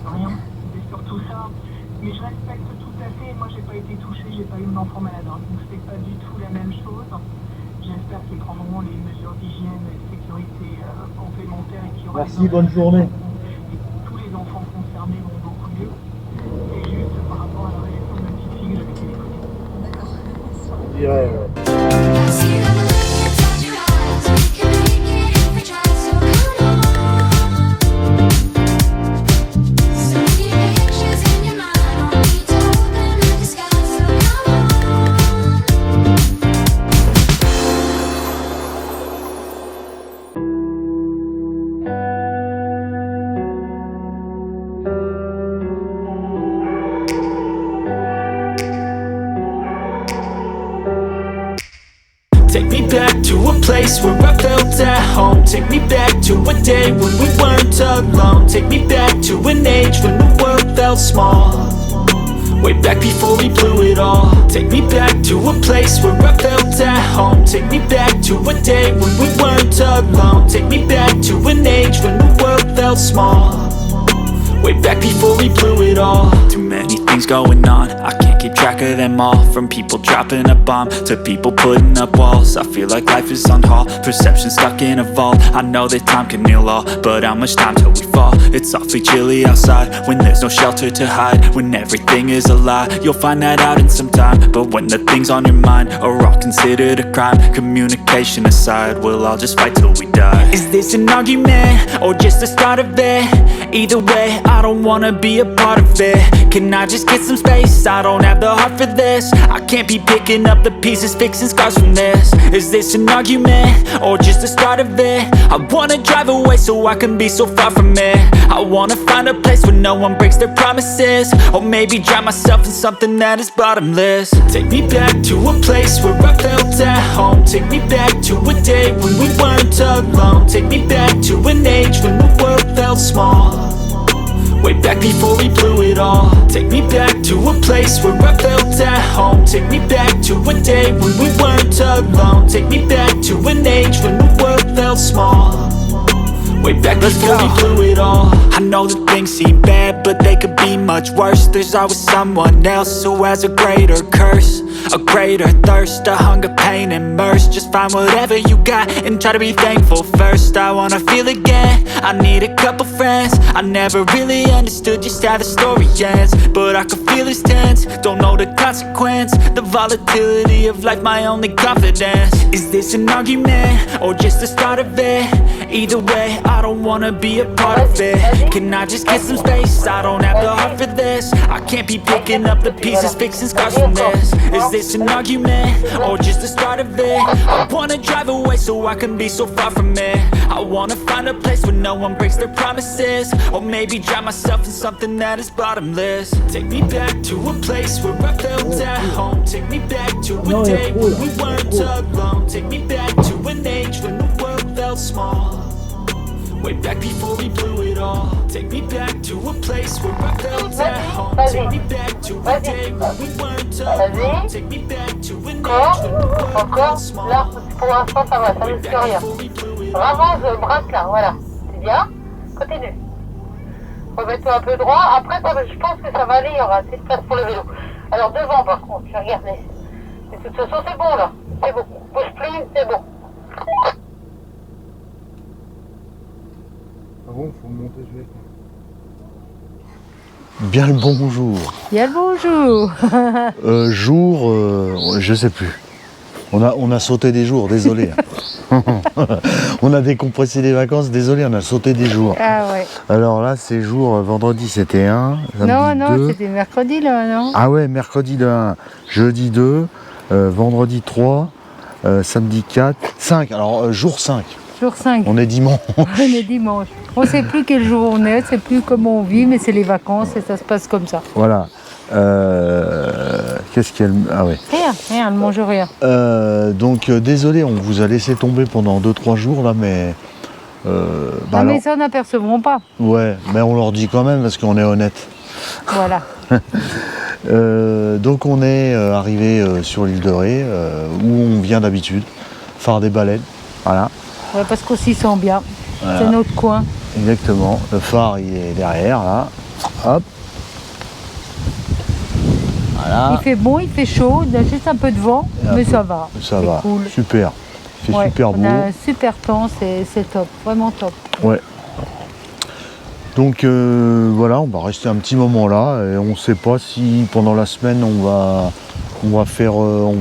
rien. C'est surtout ça. Mais je respecte tout à fait. Moi, j'ai pas été touchée, j'ai pas eu d'enfant malade. Donc, c'est pas du tout la même chose. J'espère qu'ils prendront les mesures d'hygiène et de sécurité complémentaires et qu'il y aura. Merci, bonne journée. Et tous les enfants concernés vont beaucoup mieux. C'est juste par rapport à la réaction de ma petite fille que j'avais téléphonée. D'accord. Je dirais, Take me back to a place where I felt at home. Take me back to a day when we weren't alone. Take me back to an age when the world felt small. Way back before we blew it all. Take me back to a place where I felt at home. Take me back to a day when we weren't alone. Take me back to an age when the world felt small. Way back before we blew it all. Too many things going on, I can't keep track of them all. From people dropping a bomb to people putting up walls. I feel like life is on hold, perception stuck in a vault. I know that time can heal all, but how much time till we fall? It's awfully chilly outside, when there's no shelter to hide. When everything is a lie, you'll find that out in some time. But when the things on your mind are all considered a crime, communication aside, we'll all just fight till we die. Is this an argument, or just the start of it? Either way, I don't wanna be a part of it. Can I just get some space? I don't have the heart for this. I can't be picking up the pieces, fixing scars from this. Is this an argument, or just the start of it? I wanna drive away so I can be so far from it. I wanna find a place where no one breaks their promises. Or maybe drown myself in something that is bottomless. Take me back to a place where I felt at home. Take me back to a day when we weren't alone. Take me back to an age when the world felt small. Way back before we blew it all. Take me back to a place where I felt at home. Take me back to a day when we weren't alone. Take me back to an age when the world felt small. Way back before we blew it all. I know that things seem bad, but they could be much worse. There's always someone else who has a greater curse, a greater thirst, a hunger, pain, and mercy. Just find whatever you got and try to be thankful first. I wanna feel again, I need a couple friends. I never really understood just how the story ends, but I can feel it's tense, don't know the consequence. The volatility of life, my only confidence. Is this an argument, or just the start of it? Either way, I don't wanna be a part of it. Can I just get some space? I don't have the heart for this. I can't be picking up the pieces, fixing scars from this. Is this an argument, or just the start of it? I wanna drive away so I can be so far from it. I wanna find a place where no one breaks their promises. Or maybe drown myself in something that is bottomless. Take me back to a place where I felt at home. Take me back to a day when we weren't alone. Take me back to an age when the world felt small. Way back before we blew it all. Take me back to a place where I felt at home. Take me back to a day when we weren't alone. Take me back to an age when the world felt small. Là, pour l'instant, ça va, ça ne fait rien. Avance, braque là, voilà. C'est bien. Continue. Remets-toi un peu droit. Après, je pense que ça va aller, il y aura assez de place pour le vélo. Alors devant, par contre, je vais regarder. De toute façon, c'est bon là. C'est bon. Bouge plus, c'est bon. ah bon, faut monter, je vais. Bien le bonjour. Bien le bonjour. Je sais plus. On a sauté des jours, désolé. On a décompressé les vacances, désolé, on a sauté des jours. Ah ouais. Alors là, c'est jour, vendredi c'était 1, samedi Non, 2. c'était mercredi là, non? Ah ouais, mercredi le 1, jeudi 2, vendredi 3, samedi 4, 5. Alors jour 5. Jour 5. On est dimanche. On est dimanche. On ne sait plus quel jour on est, on ne sait plus comment on vit, mais c'est les vacances et ça se passe comme ça. Voilà. Qu'est-ce qu'elle... Ah ouais. Rien, ne mange rien. Donc désolé, on vous a laissé tomber pendant 2-3 jours là, mais... non, mais ça n'apercevront pas. Ouais, mais on leur dit quand même parce qu'on est honnête. Voilà. Donc on est arrivé sur l'île de Ré, où on vient d'habitude, phare des Baleines, voilà. Ouais, parce qu'on s'y sent bien. Voilà. C'est notre coin. Exactement, le phare il est derrière là, Hop. Voilà. Il fait bon, il fait chaud, il y a juste un peu de vent, mais ça va. Ça c'est va. cool. Super. Il fait Ouais, super beau. on a un super temps, c'est top, vraiment top. Ouais. Donc voilà, on va rester un petit moment là et on ne sait pas si pendant la semaine on va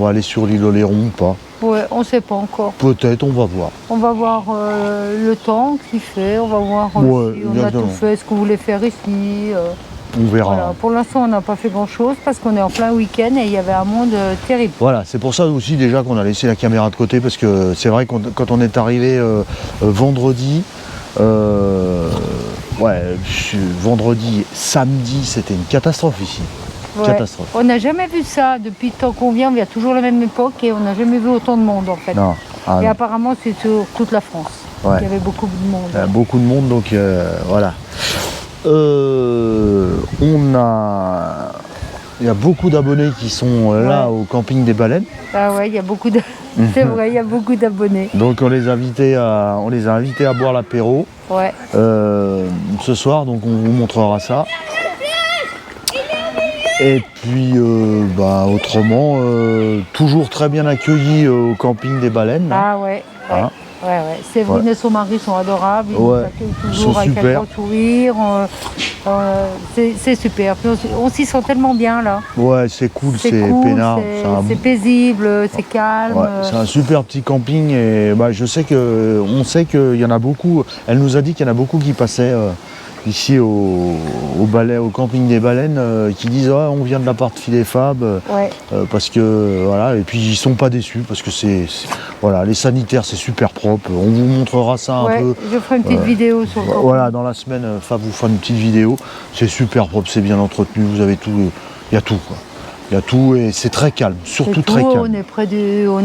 aller sur l'île Oléron ou pas. Ouais, on sait pas encore. Peut-être, on va voir. On va voir le temps qu'il fait, on va voir Ouais, si on a exactement. tout fait, ce qu'on voulait faire ici. On verra. Voilà. Pour l'instant, on n'a pas fait grand-chose parce qu'on est en plein week-end et il y avait un monde terrible. Voilà, c'est pour ça aussi déjà qu'on a laissé la caméra de côté parce que c'est vrai que quand on est arrivé vendredi, vendredi, samedi, c'était une catastrophe ici. Ouais. Catastrophe. On n'a jamais vu ça depuis le temps qu'on vient toujours à la même époque et on n'a jamais vu autant de monde en fait. Non. Ah, Et non. apparemment, c'est sur toute la France. Ouais. Il y avait beaucoup de monde. Il y a beaucoup de monde, donc voilà. Il y a beaucoup d'abonnés qui sont là Ouais. au camping des baleines. Ah ouais, il y a beaucoup de... C'est vrai, il y a beaucoup d'abonnés. Donc on les a invités à boire l'apéro Ouais. ce soir, donc on vous montrera ça. Et puis autrement, toujours très bien accueillis au camping des baleines. Ah ouais. Ouais. Hein. Ouais. Séverine et son mari sont adorables, ils nous Ouais. accueillent Ils toujours sont avec un super. grand sourire. C'est super. Puis on s'y sent tellement bien là. Ouais, c'est cool, c'est cool, peinard. c'est paisible, c'est calme. Ouais, c'est un super petit camping et on sait qu'il y en a beaucoup. Elle nous a dit qu'il y en a beaucoup qui passaient ici au camping des baleines qui disent on vient de l'appart Filet Fab Ouais. parce que voilà, et puis ils sont pas déçus parce que les sanitaires c'est super propre. On vous montrera ça un Ouais, peu. je ferai une petite vidéo sur le camping. Voilà, dans la semaine, Fab vous fera une petite vidéo. C'est super propre, c'est bien entretenu, vous avez tout, il y a tout quoi. Il y a tout et c'est très calme, surtout C'est très tout, calme. on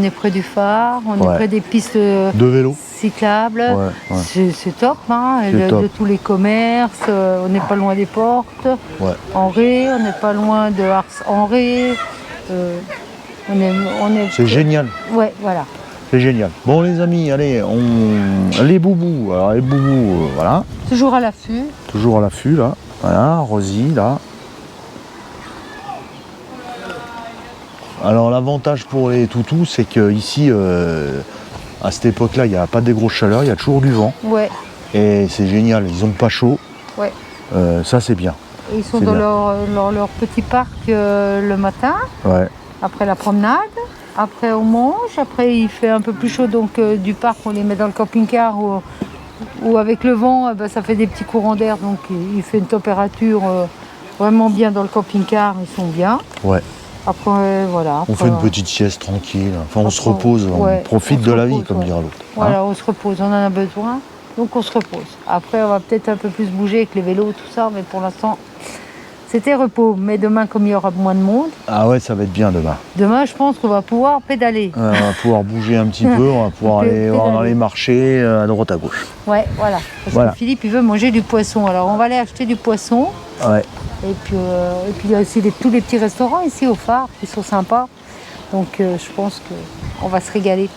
est près du phare, on Ouais. est près des pistes De vélo. cyclables. Ouais. C'est top, hein, C'est top. de tous les commerces, on n'est pas loin des portes. Ouais. En Ré, on n'est pas loin de Ars en Ré. On est... C'est génial. Ouais, voilà. C'est génial. Bon les amis, allez, les boubous. Alors les boubous, voilà. Toujours à l'affût. Toujours à l'affût là. Voilà, Rosie là. Alors l'avantage pour les toutous, c'est qu'ici, à cette époque-là, il n'y a pas des grosses chaleurs, il y a toujours du vent. Ouais, Et c'est génial, ils n'ont pas chaud. ouais. Ça c'est bien. Et ils sont C'est dans bien. leur petit parc le matin, Ouais. après la promenade. Après on mange, après il fait un peu plus chaud, donc du parc on les met dans le camping-car ou avec le vent, ça fait des petits courants d'air, donc il fait une température vraiment bien dans le camping-car, ils sont bien. Ouais. Après voilà. On fait une petite sieste tranquille. Enfin on se Après, repose, on ouais, profite on se de la vie, repose, comme ouais. dira l'autre. Voilà, on se repose, on en a besoin, donc on se repose. Après on va peut-être un peu plus bouger avec les vélos, tout ça, mais pour l'instant c'était repos. Mais demain, comme il y aura moins de monde, Ah ouais, ça va être bien demain. demain je pense qu'on va pouvoir pédaler. On va pouvoir bouger un petit peu, on va pouvoir aller voir dans les marchés, à droite à gauche. Ouais, voilà. Parce Voilà. que Philippe, il veut manger du poisson. Alors, on va aller acheter du poisson. Ouais. Et puis il y a aussi tous les petits restaurants ici au phare qui sont sympas. Donc, je pense qu'on va se régaler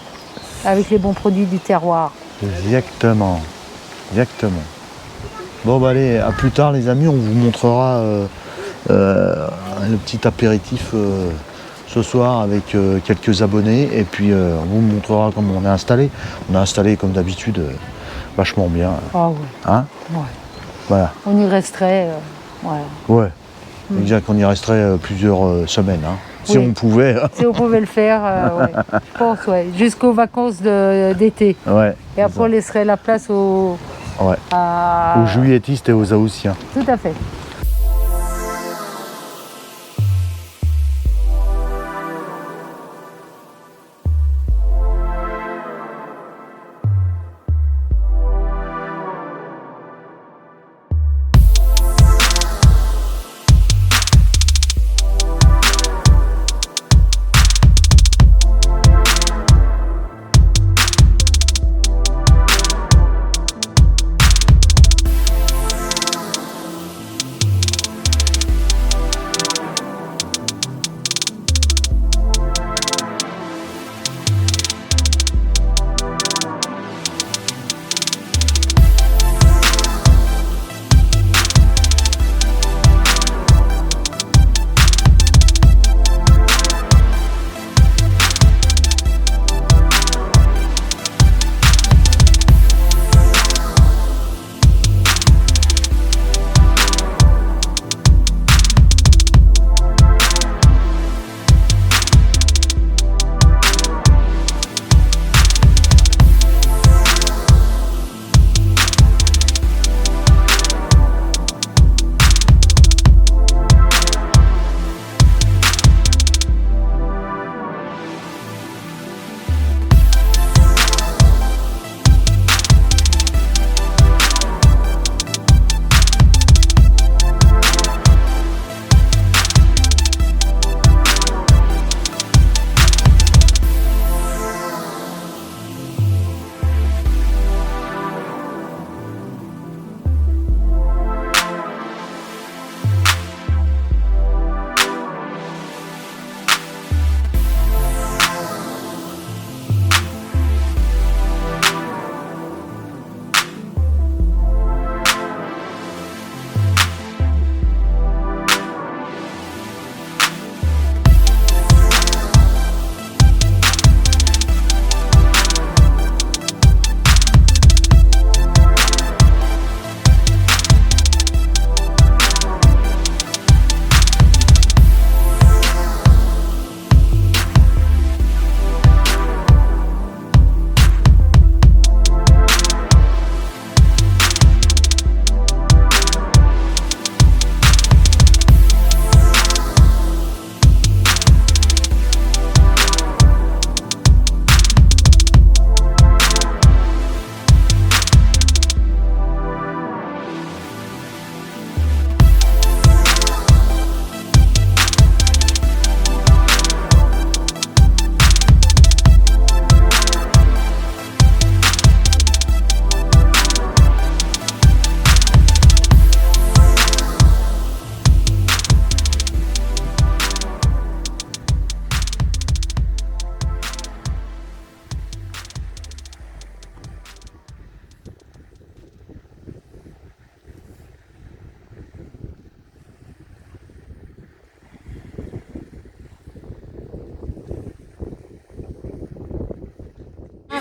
avec les bons produits du terroir. Exactement. Exactement. Bon bah allez, à plus tard les amis, on vous montrera le petit apéritif ce soir avec quelques abonnés et puis on vous montrera comment on est installé. On est installé comme d'habitude vachement bien. Ah ouais. Hein Ouais. Voilà. On y resterait. Voilà. Ouais. Exact, on y resterait plusieurs semaines. Hein. Si Oui. on pouvait. Si on pouvait le faire, ouais. Je pense, ouais. Jusqu'aux vacances d'été. Ouais. Et après, on laisserait la place Ouais. à... Aux juilletistes et aux haussiens. Tout à fait.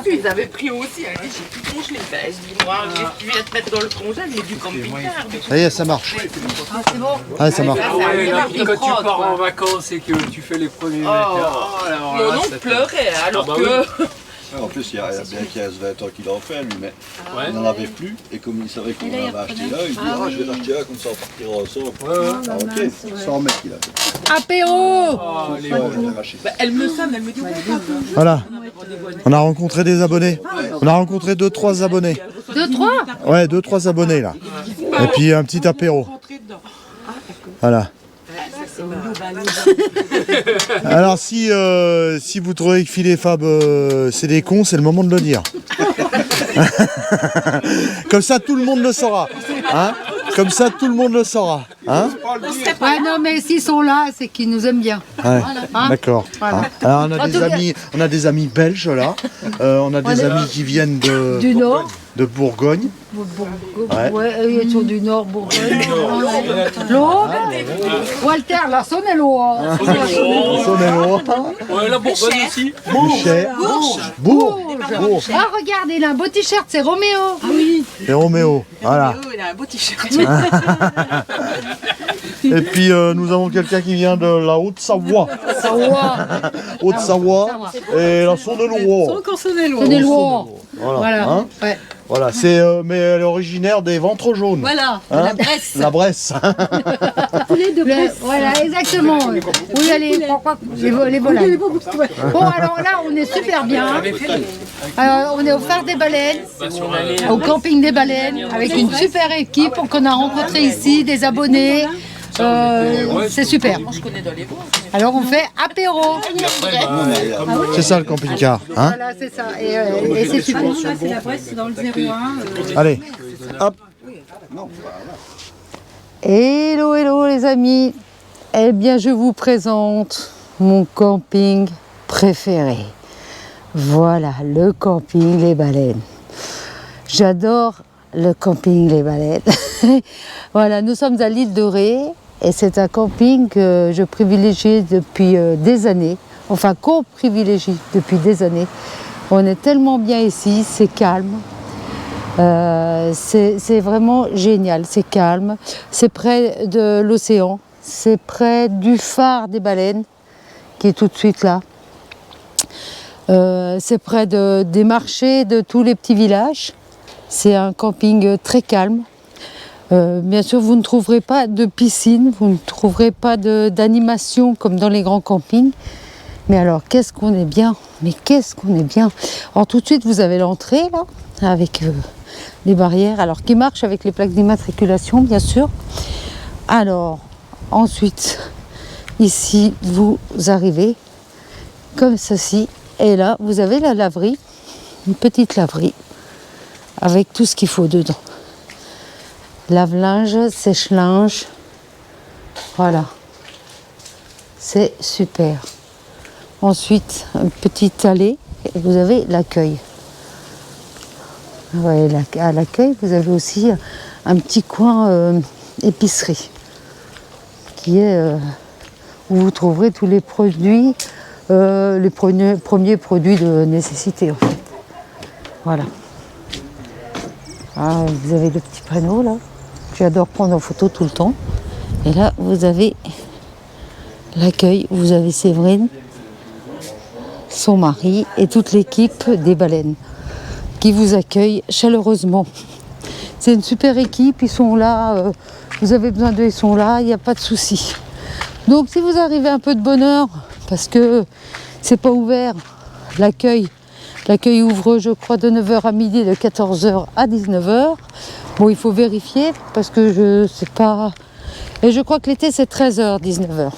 vu, ils avaient pris aussi. Elle dit, j'ai tout congelé. Ben, je dis, moi, tu viens te mettre dans le congèle, mais du camping-car. Ça y est, ça marche. Ah, c'est bon. Ah, ça marche. Ouais, là, de quand tu prod, pars quoi. en vacances et que tu fais les premiers mètres, alors Mon là, oncle ça te- pleurait, alors bah que... En plus, il y a bien qu'il y a 20 ans qu'il en fait, lui, mais Ouais. il n'en avait plus. Et comme il savait qu'on avait acheté là, il dit je vais l'acheter là, comme ça on partira ensemble. Ah, ok, 100 mètres qu'il a fait. Apéro. Ah, les Ouais, il a arraché. Bah, elle me sonne, elle me dit, ouais, papa. Voilà. On a rencontré des abonnés. On a rencontré 2-3 abonnés. 2-3. Ouais, 2-3 abonnés là. Et puis un petit apéro. Voilà. Alors si vous trouvez que Phil et Fab c'est des cons, c'est le moment de le dire. Comme ça tout le monde le saura. Hein, comme ça tout le monde le saura. Hein, Ouais, non, mais s'ils sont là, c'est qu'ils nous aiment bien. ouais. Hein. D'accord. Voilà. Hein. Alors En tout cas- on a des amis belges là. On a des amis qui viennent Du Nord. de Bourgogne. Ouais, ils sont du Nord, Bourgogne. L'eau. Walter, la Saône-et-Loire. Saône-et-Loire. Ouais, la Bourgogne aussi. Bourges. Bourges. Ah, regarde, il a un beau t-shirt, c'est Roméo. Oui. Et Roméo. Voilà. Il a un beau t-shirt. Et puis nous avons quelqu'un qui vient de la Haute-Savoie. Haute-Savoie et la Saône-et-Loire. Saône-et-Loire. Voilà. Hein, Ouais. voilà. C'est mais elle est originaire des Ventres jaunes. Voilà, Hein, la Bresse. La Bresse. Voilà, exactement. Oui, allez, pourquoi les volailles. Bon, alors là, on est super bien. On est au phare des baleines, au camping des baleines, avec une super équipe qu'on a rencontrée ici, des abonnés. C'est super. Alors on fait apéro. C'est ça le camping-car. Hein, Voilà, c'est ça. Et c'est super. C'est la Bresse dans le 01. allez. Hop. Hello, hello les amis. Eh bien, je vous présente mon camping préféré. Voilà, le camping Les Baleines. J'adore le camping Les Baleines. Voilà, nous sommes à l'île de Ré et c'est un camping que je privilégie depuis des années. Enfin, qu'on privilégie depuis des années. On est tellement bien ici, c'est calme. C'est vraiment génial, c'est calme, c'est près de l'océan, c'est près du phare des baleines qui est tout de suite là. C'est près des marchés de tous les petits villages. C'est un camping très calme. Bien sûr, vous ne trouverez pas de piscine, vous ne trouverez pas d'animation comme dans les grands campings. Mais alors, qu'est-ce qu'on est bien! Mais qu'est-ce qu'on est bien! Alors tout de suite, vous avez l'entrée là, avec les barrières, alors qui marchent avec les plaques d'immatriculation, bien sûr. Alors, ensuite, ici, vous arrivez comme ceci, et là, vous avez la laverie, une petite laverie, avec tout ce qu'il faut dedans. Lave-linge, sèche-linge, voilà. C'est super. Ensuite, une petite allée, et vous avez l'accueil. Ouais, à l'accueil, vous avez aussi un petit coin épicerie, qui est où vous trouverez tous les produits, les premiers produits de nécessité en fait. Voilà. Ah, vous avez le petit panneau là. J'adore prendre en photo tout le temps. Et là, vous avez l'accueil, vous avez Séverine, son mari et toute l'équipe des baleines qui vous accueille chaleureusement. C'est une super équipe, ils sont là, vous avez besoin d'eux, ils sont là, il n'y a pas de souci. Donc si vous arrivez un peu de bonne heure, parce que c'est pas ouvert, l'accueil ouvre je crois de 9h à midi, de 14h à 19h. Bon, il faut vérifier parce que je sais pas, et je crois que l'été c'est 13h, 19h.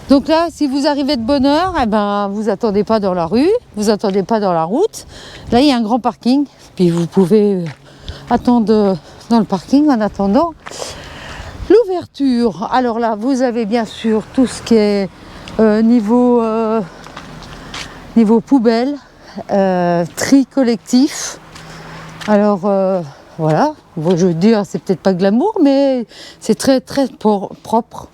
Donc là, si vous arrivez de bonne heure, eh ben, vous attendez pas dans la rue, vous attendez pas dans la route. Là, il y a un grand parking, puis vous pouvez attendre dans le parking en attendant l'ouverture. Alors là, vous avez bien sûr tout ce qui est niveau poubelle, tri collectif. Alors voilà, bon, je veux dire, c'est peut-être pas glamour, mais c'est très très propre.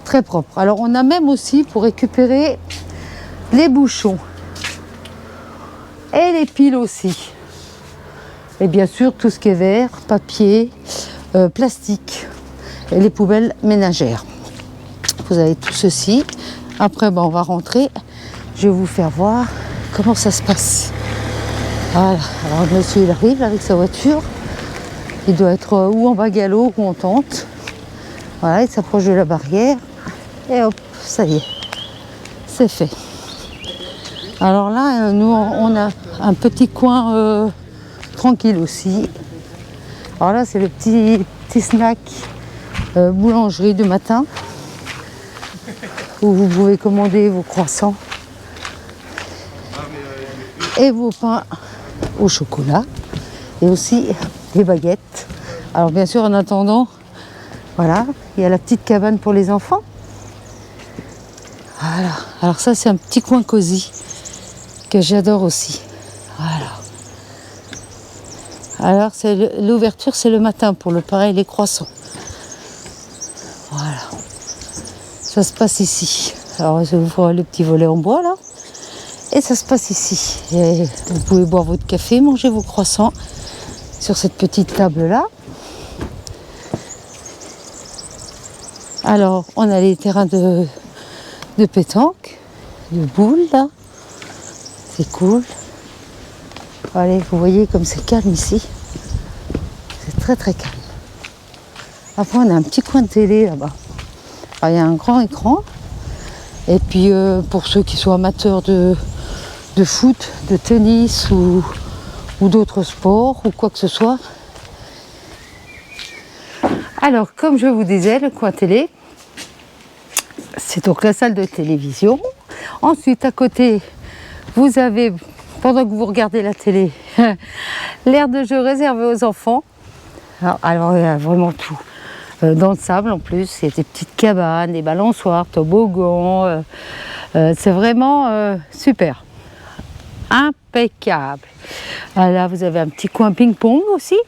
Très propre. Alors on a même aussi pour récupérer les bouchons. Et les piles aussi. Et bien sûr, tout ce qui est verre, papier, plastique et les poubelles ménagères. Vous avez tout ceci. Après, on va rentrer. Je vais vous faire voir comment ça se passe. Voilà. Alors, le monsieur, il arrive avec sa voiture. Il doit être ou en bungalow ou en tente. Voilà, il s'approche de la barrière. Et hop, ça y est. C'est fait. Alors là, nous, on a un petit coin tranquille aussi. Alors là, c'est le petit snack boulangerie du matin où vous pouvez commander vos croissants et vos pains au chocolat et aussi des baguettes. Alors bien sûr, en attendant, voilà, il y a la petite cabane pour les enfants. Voilà. Alors ça, c'est un petit coin cosy que j'adore aussi. Voilà. Alors l'ouverture, c'est le matin pour le pain et les croissants. Voilà. Ça se passe ici. Alors je vous ferai le petit volet en bois là. Et ça se passe ici. Et vous pouvez boire votre café, manger vos croissants sur cette petite table là. Alors on a les terrains de pétanque, de boules là. C'est cool. Allez, vous voyez comme c'est calme ici. C'est très très calme. Après on a un petit coin de télé là-bas. Alors, il y a un grand écran. Et puis pour ceux qui sont amateurs de foot, de tennis ou d'autres sports ou quoi que ce soit. Alors comme je vous disais, le coin télé, c'est donc la salle de télévision. Ensuite à côté, vous avez, pendant que vous regardez la télé, l'aire de jeu réservé aux enfants. Alors il y a vraiment tout. Dans le sable en plus, il y a des petites cabanes, des balançoires, toboggans. C'est vraiment super. Impeccable. Là, vous avez un petit coin ping-pong aussi.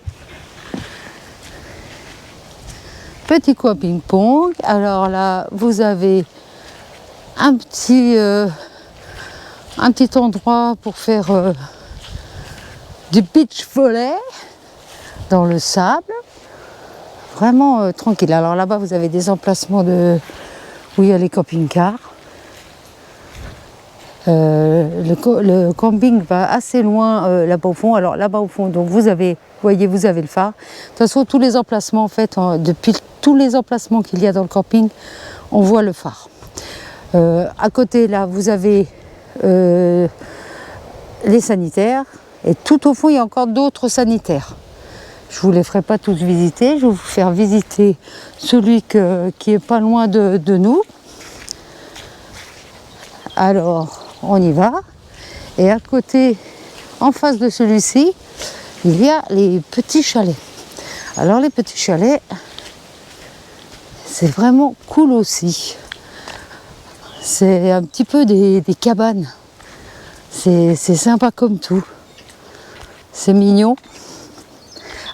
Petit coin ping-pong. Alors là, vous avez un petit endroit pour faire du beach volley dans le sable. Vraiment tranquille. Alors là-bas, vous avez des emplacements où il y a les camping-cars. Le camping va assez loin là-bas au fond. Alors là-bas au fond, donc vous avez le phare. De toute façon, tous les emplacements, en fait, depuis tous les emplacements qu'il y a dans le camping, on voit le phare. À côté, là, vous avez les sanitaires. Et tout au fond, il y a encore d'autres sanitaires. Je ne vous les ferai pas tous visiter. Je vais vous faire visiter celui qui est pas loin de nous. Alors, on y va. Et à côté, en face de celui-ci, il y a les petits chalets. Alors, les petits chalets, c'est vraiment cool aussi. C'est un petit peu des cabanes. C'est sympa comme tout. C'est mignon.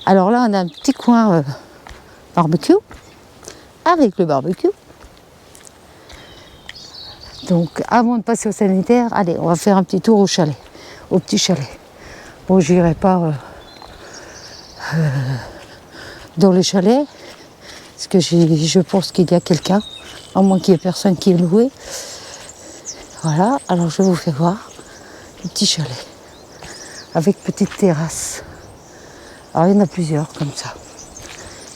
Alors là, on a un petit coin barbecue, avec le barbecue. Donc, avant de passer au sanitaire, allez, on va faire un petit tour au chalet, au petit chalet. Bon, je n'irai pas dans les chalets, parce que je pense qu'il y a quelqu'un, à moins qu'il n'y ait personne qui est loué. Voilà, alors je vous fais voir le petit chalet, avec petite terrasse. Alors, il y en a plusieurs comme ça.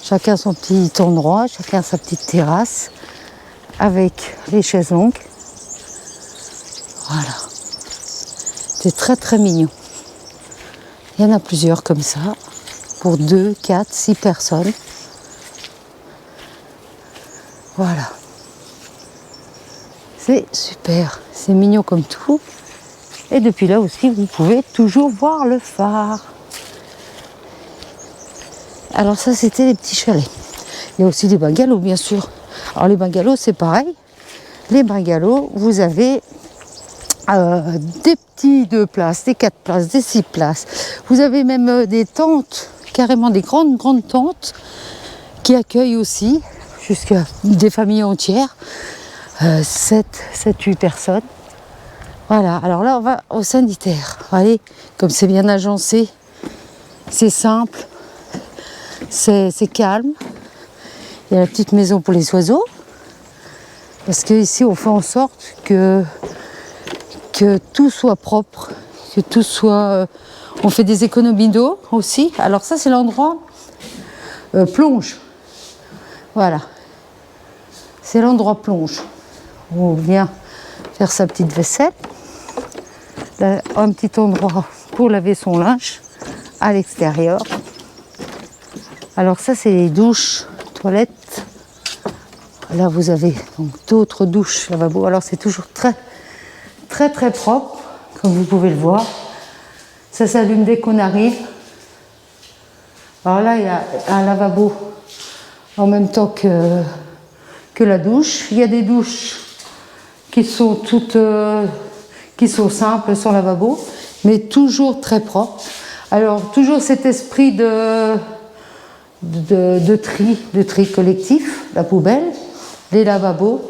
Chacun son petit endroit, chacun sa petite terrasse, avec les chaises longues. Voilà. C'est très très mignon. Il y en a plusieurs comme ça, pour 2, 4, 6 personnes. Voilà. C'est super, c'est mignon comme tout. Et depuis là aussi, vous pouvez toujours voir le phare. Alors ça, c'était les petits chalets. Il y a aussi des bungalows, bien sûr. Alors les bungalows, c'est pareil. Les bungalows, vous avez des petits 2 places, des 4 places, des 6 places. Vous avez même des tentes, carrément des grandes tentes qui accueillent aussi jusqu'à des familles entières. 7-8 personnes. Voilà, alors là on va au sanitaire. Allez, comme c'est bien agencé, c'est simple, c'est calme. Il y a la petite maison pour les oiseaux. Parce qu'ici on fait en sorte que tout soit propre, que tout soit... on fait des économies d'eau aussi. Alors ça c'est l'endroit plonge. Voilà. C'est l'endroit plonge. On vient faire sa petite vaisselle. Là, un petit endroit pour laver son linge à l'extérieur. Alors ça c'est les douches, toilettes. Là vous avez donc d'autres douches, lavabo. Alors c'est toujours très propre, comme vous pouvez le voir. Ça s'allume dès qu'on arrive. Alors là il y a un lavabo en même temps que la douche. Il y a des douches qui sont toutes qui sont simples, sans lavabo, mais toujours très propres. Alors toujours cet esprit de tri collectif, la poubelle, les lavabos.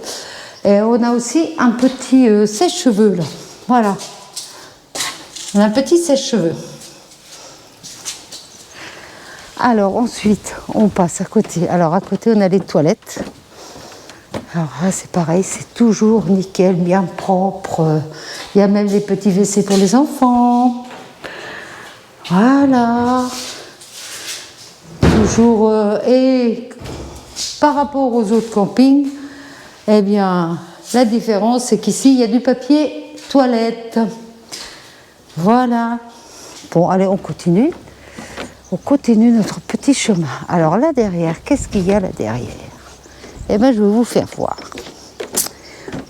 Et on a aussi un petit sèche-cheveux là. Voilà. On a un petit sèche-cheveux. Alors ensuite, on passe à côté. Alors à côté, on a les toilettes. Alors là, c'est pareil, c'est toujours nickel, bien propre. Il y a même des petits WC pour les enfants. Voilà. Toujours. Et par rapport aux autres campings, eh bien, la différence, c'est qu'ici, il y a du papier toilette. Voilà. Bon, allez, on continue. On continue notre petit chemin. Alors là derrière, qu'est-ce qu'il y a là derrière? Eh bien, je vais vous faire voir.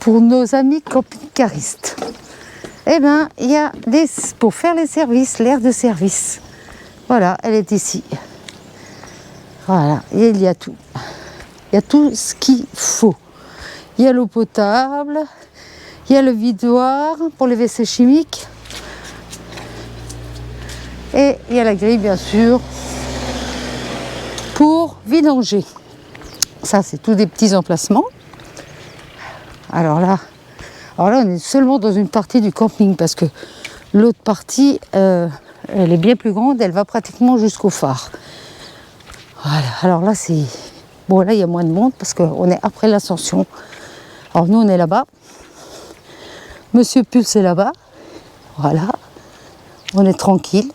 Pour nos amis camping-caristes, eh bien, il y a pour faire les services, l'aire de service. Voilà, elle est ici. Voilà, et il y a tout. Il y a tout ce qu'il faut. Il y a l'eau potable, il y a le vidoir pour les WC chimiques. Et il y a la grille, bien sûr, pour vidanger. Ça, c'est tous des petits emplacements. Alors là, on est seulement dans une partie du camping parce que l'autre partie, elle est bien plus grande. Elle va pratiquement jusqu'au phare. Voilà. Alors là, c'est... Bon, là, il y a moins de monde parce qu'on est après l'ascension. Alors nous, on est là-bas. Monsieur Pulse est là-bas. Voilà. On est tranquille.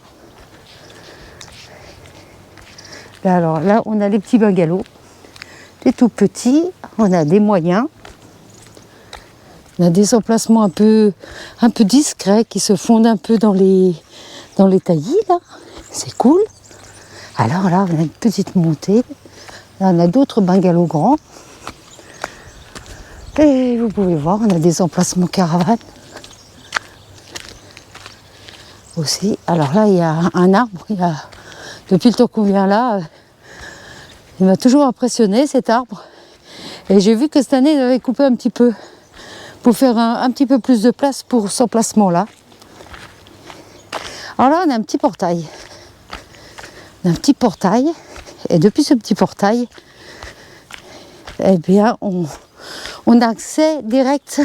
Alors là, on a les petits bungalows, des tout petits, on a des moyens, on a des emplacements un peu discrets qui se fondent un peu dans les taillis, là, c'est cool. Alors là, on a une petite montée, là, on a d'autres bungalows grands, et vous pouvez voir, on a des emplacements caravanes aussi. Alors là, il y a un arbre, depuis le temps qu'on vient là, il m'a toujours impressionné cet arbre. Et j'ai vu que cette année, il avait coupé un petit peu pour faire un petit peu plus de place pour cet emplacement-là. Alors là, on a un petit portail. On a un petit portail. Et depuis ce petit portail, eh bien, on a accès direct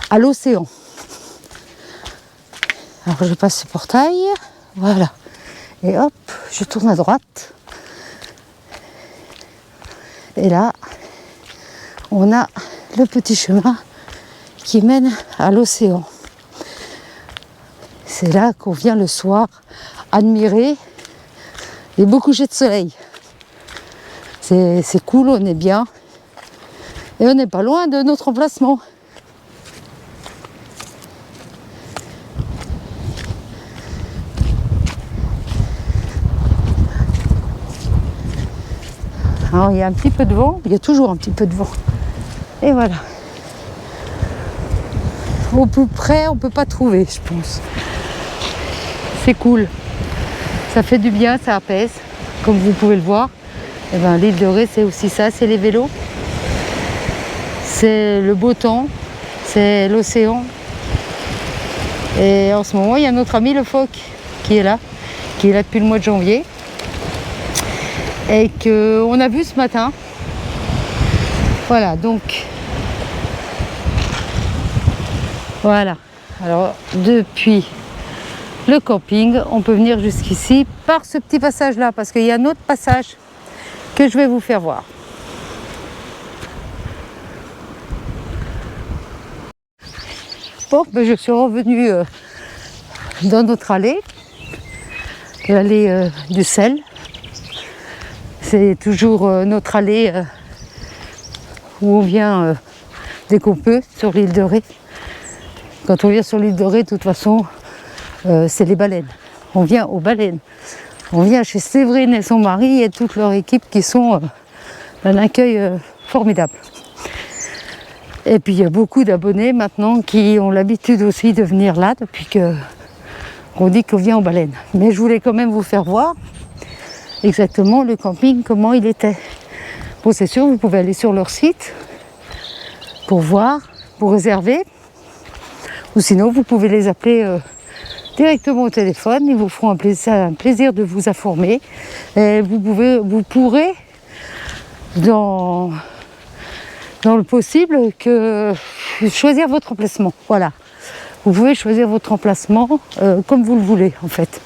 à l'océan. Alors je passe ce portail. Voilà. Et hop, je tourne à droite. Et là, on a le petit chemin qui mène à l'océan. C'est là qu'on vient le soir admirer les beaux couchers de soleil. C'est cool, on est bien. Et on n'est pas loin de notre emplacement. Alors, il y a un petit peu de vent, il y a toujours un petit peu de vent. Et voilà. Au plus près, on ne peut pas trouver, je pense. C'est cool. Ça fait du bien, ça apaise, comme vous pouvez le voir. Et ben, l'île de Ré, c'est aussi ça, c'est les vélos. C'est le beau temps, c'est l'océan. Et en ce moment, il y a notre ami le phoque qui est là depuis le mois de janvier. Et qu'on a vu ce matin. Voilà, donc. Voilà. Alors depuis le camping, on peut venir jusqu'ici par ce petit passage là, parce qu'il y a un autre passage que je vais vous faire voir. Bon, ben je suis revenue dans notre allée, l'allée du sel. C'est toujours notre allée où on vient dès qu'on peut sur l'île de Ré. Quand on vient sur l'île de Ré, de toute façon, c'est les baleines. On vient aux baleines. On vient chez Séverine et son mari et toute leur équipe qui sont d'un accueil formidable. Et puis il y a beaucoup d'abonnés maintenant qui ont l'habitude aussi de venir là depuis qu'on dit qu'on vient aux baleines. Mais je voulais quand même vous faire voir exactement le camping, comment il était. Bon, c'est sûr, vous pouvez aller sur leur site pour voir, pour réserver. Ou sinon, vous pouvez les appeler directement au téléphone. Ils vous feront un plaisir de vous informer. Et vous pourrez, dans le possible, choisir votre emplacement. Voilà. Vous pouvez choisir votre emplacement comme vous le voulez, en fait.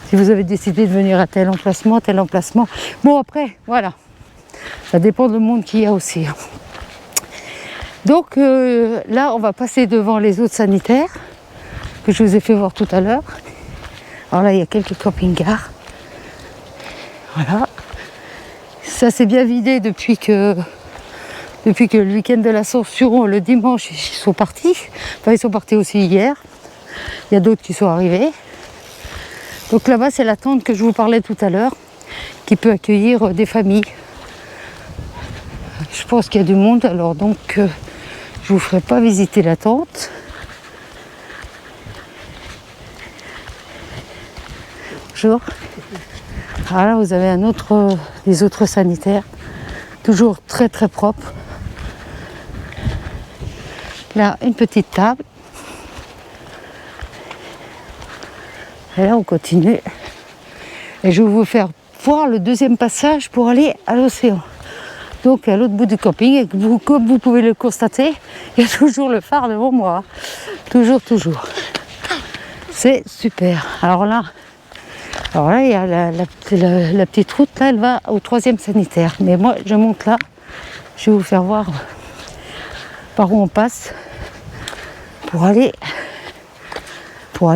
Si vous avez décidé de venir à tel emplacement, tel emplacement. Bon, après, voilà. Ça dépend du monde qu'il y a aussi. Donc là, on va passer devant les autres sanitaires que je vous ai fait voir tout à l'heure. Alors là, il y a quelques camping-cars. Voilà. Ça s'est bien vidé depuis que le week-end de l'Ascension, le dimanche, ils sont partis. Enfin, ils sont partis aussi hier. Il y a d'autres qui sont arrivés. Donc là-bas, c'est la tente que je vous parlais tout à l'heure, qui peut accueillir des familles. Je pense qu'il y a du monde, alors donc je ne vous ferai pas visiter la tente. Bonjour. Ah là, vous avez les autres sanitaires, toujours très très propres. Là, une petite table. Et là, on continue. Et je vais vous faire voir le deuxième passage pour aller à l'océan. Donc, à l'autre bout du camping, et comme vous pouvez le constater, il y a toujours le phare devant moi. Toujours. C'est super. Alors là, il y a la petite route, là, elle va au 3e sanitaire. Mais moi, je monte là. Je vais vous faire voir par où on passe pour aller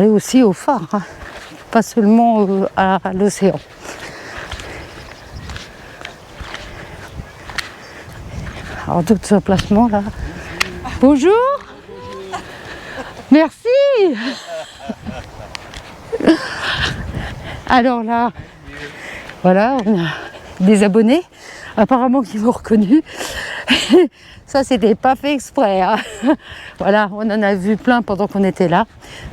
aussi au phare, hein. Pas seulement à l'océan. Alors d'autres emplacements là. Bonjour. Merci. Alors là, voilà, on a des abonnés, apparemment qui m'ont reconnu. Ça, c'était pas fait exprès, hein. Voilà, on en a vu plein pendant qu'on était là.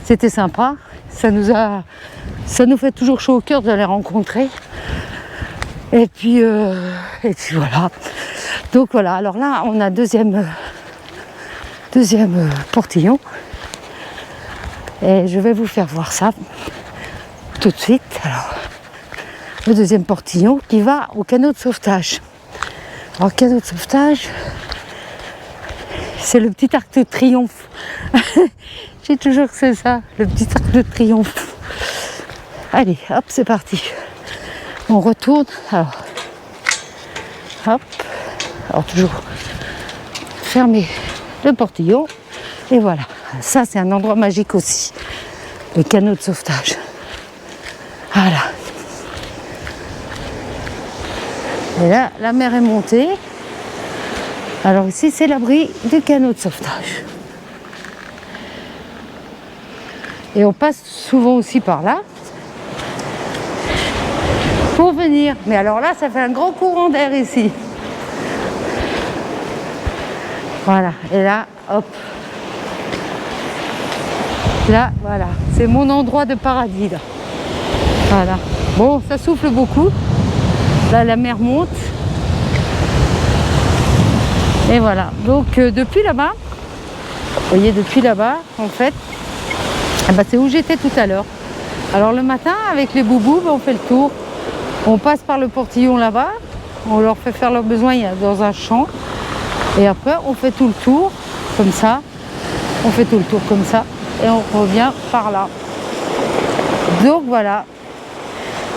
C'était sympa. Ça nous fait toujours chaud au cœur de les rencontrer. Et puis voilà. Donc voilà, alors là, on a deuxième portillon. Et je vais vous faire voir ça tout de suite. Alors, le deuxième portillon qui va au canot de sauvetage. Alors, canot de sauvetage, c'est le petit arc de triomphe. J'ai toujours que c'est ça, le petit arc de triomphe. Allez, hop, c'est parti. On retourne. Alors, hop. Alors, toujours fermer le portillon. Et voilà. Ça, c'est un endroit magique aussi. Le canot de sauvetage. Voilà. Et là, la mer est montée. Alors ici, c'est l'abri du canot de sauvetage. Et on passe souvent aussi par là pour venir. Mais alors là, ça fait un grand courant d'air ici. Voilà. Et là, hop. Là, voilà. C'est mon endroit de paradis, là. Voilà. Bon, ça souffle beaucoup. Là, la mer monte. Et voilà. Donc, depuis là-bas, vous voyez, depuis là-bas, en fait, c'est où j'étais tout à l'heure. Alors, le matin, avec les boubous, on fait le tour. On passe par le portillon là-bas. On leur fait faire leurs besoins dans un champ. Et après, on fait tout le tour, comme ça. On fait tout le tour comme ça. et on revient par là. Donc voilà,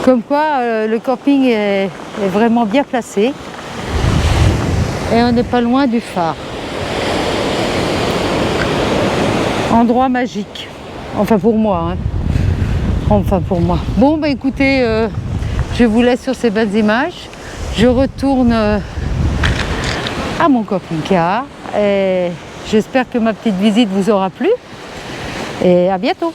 comme quoi le camping est vraiment bien placé et on n'est pas loin du phare. Endroit magique, enfin pour moi, hein. Enfin pour moi. Bon bah écoutez, je vous laisse sur ces belles images. Je retourne à mon camping-car et j'espère que ma petite visite vous aura plu et à bientôt.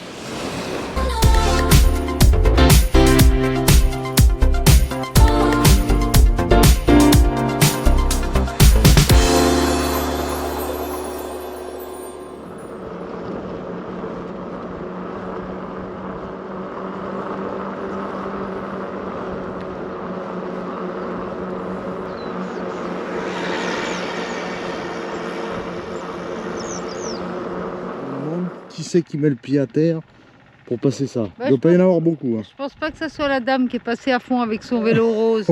Qui c'est qui met le pied à terre pour passer ça? Bah, Il ne doit pas y en avoir beaucoup. Hein. Je pense pas que ce soit la dame qui est passée à fond avec son vélo rose.